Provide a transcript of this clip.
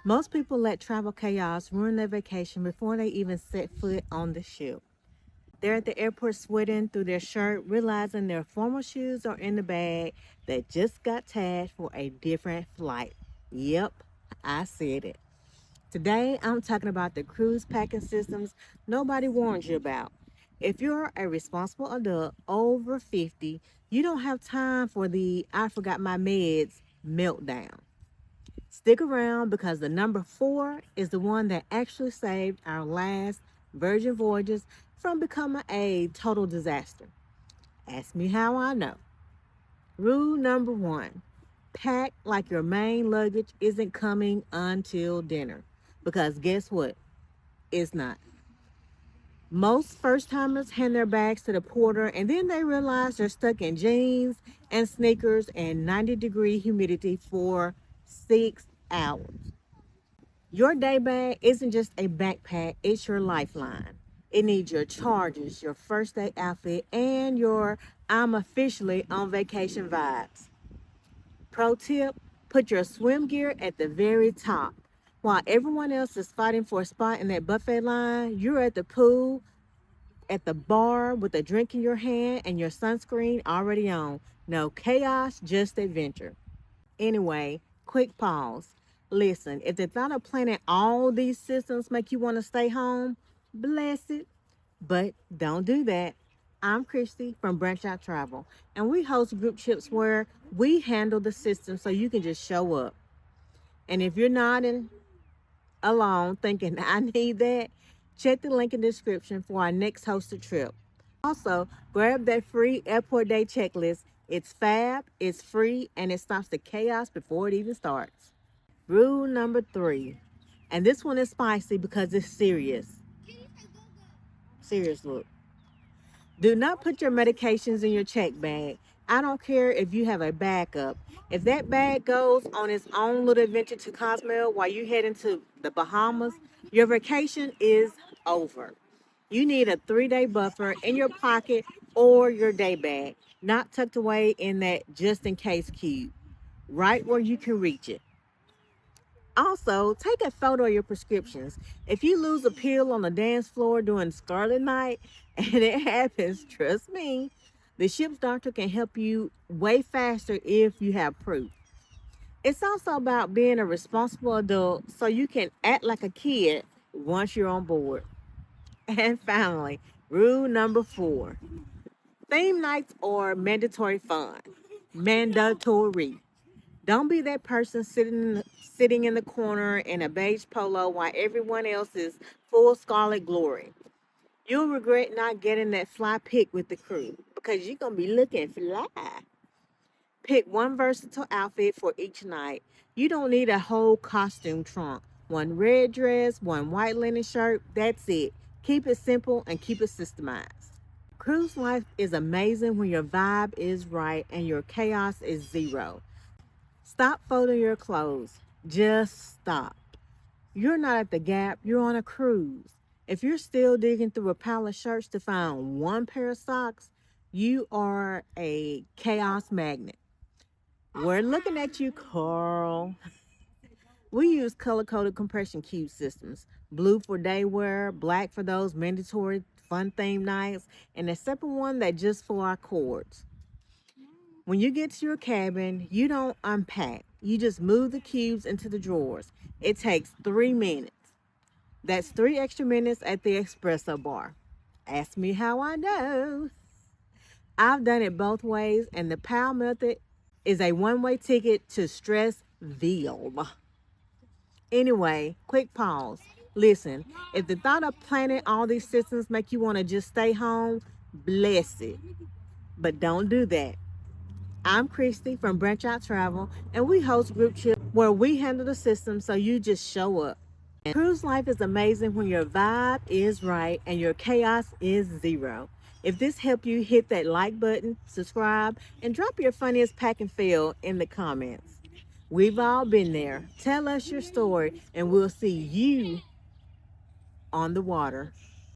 Most people let travel chaos ruin their vacation before they even set foot on the ship. They're at the airport sweating through their shirt, realizing their formal shoes are in the bag that just got tagged for a different flight. Yep, I said it. Today, I'm talking about the cruise packing systems nobody warns you about. If you're a responsible adult over 50, you don't have time for the I forgot my meds meltdown. Stick around because the number 4 is the one that actually saved our last Virgin Voyages from becoming a total disaster. Ask me how I know. Rule number 1: pack like your main luggage isn't coming until dinner. Because guess what? It's not. Most first timers hand their bags to the porter and then they realize they're stuck in jeans and sneakers and 90-degree humidity for 6 hours. Your day bag isn't just a backpack, it's your lifeline. It needs your chargers, your first day outfit, and your I'm officially on vacation vibes. Pro tip: put your swim gear at the very top. While everyone else is fighting for a spot in that buffet line, you're at the pool, at the bar with a drink in your hand and your sunscreen already on. No chaos, just adventure. Anyway, quick pause. Listen, if the thought of planning all these systems make you want to stay home, bless it. But don't do that. I'm Christy from Branch Out Travel, and we host group trips where we handle the system so you can just show up. And if you're nodding along thinking I need that, check the link in the description for our next hosted trip. Also, grab that free airport day checklist. It's fab, it's free, and it stops the chaos before it even starts. Rule number 3. And this one is spicy because it's serious. Serious look. Do not put your medications in your check bag. I don't care if you have a backup. If that bag goes on its own little adventure to Cozumel while you head into the Bahamas, your vacation is over. You need a 3-day buffer in your pocket or your day bag, not tucked away in that just in case cube, right where you can reach it. Also, take a photo of your prescriptions. If you lose a pill on the dance floor during Scarlet Night, and it happens, trust me, the ship's doctor can help you way faster if you have proof. It's also about being a responsible adult so you can act like a kid once you're on board. And finally, rule number 4: theme nights are mandatory fun. Mandatory. Don't be that person sitting in the corner in a beige polo while everyone else is full scarlet glory. You'll regret not getting that fly pic with the crew because you're gonna be looking fly. Pick one versatile outfit for each night. You don't need a whole costume trunk. One red dress, one white linen shirt, that's it. Keep it simple and keep it systemized. Cruise life is amazing when your vibe is right and your chaos is zero. Stop folding your clothes. Just stop. You're not at the Gap, you're on a cruise. If you're still digging through a pile of shirts to find one pair of socks, you are a chaos magnet. We're looking at you, Carl. We use color-coded compression cube systems. Blue for day wear, black for those mandatory fun theme nights, and a separate one that just for our cords. When you get to your cabin, you don't unpack. You just move the cubes into the drawers. It takes 3 minutes. That's 3 extra minutes at the espresso bar. Ask me how I know. I've done it both ways, and the PAL method is a one-way ticket to Stressville. Anyway, quick pause. Listen, if the thought of planning all these systems make you want to just stay home, bless it. But don't do that. I'm Christy from Branch Out Travel, and we host group trips where we handle the system so you just show up. And cruise life is amazing when your vibe is right and your chaos is zero. If this helped you, hit that like button, subscribe, and drop your funniest pack and fail in the comments. We've all been there. Tell us your story, and we'll see you on the water.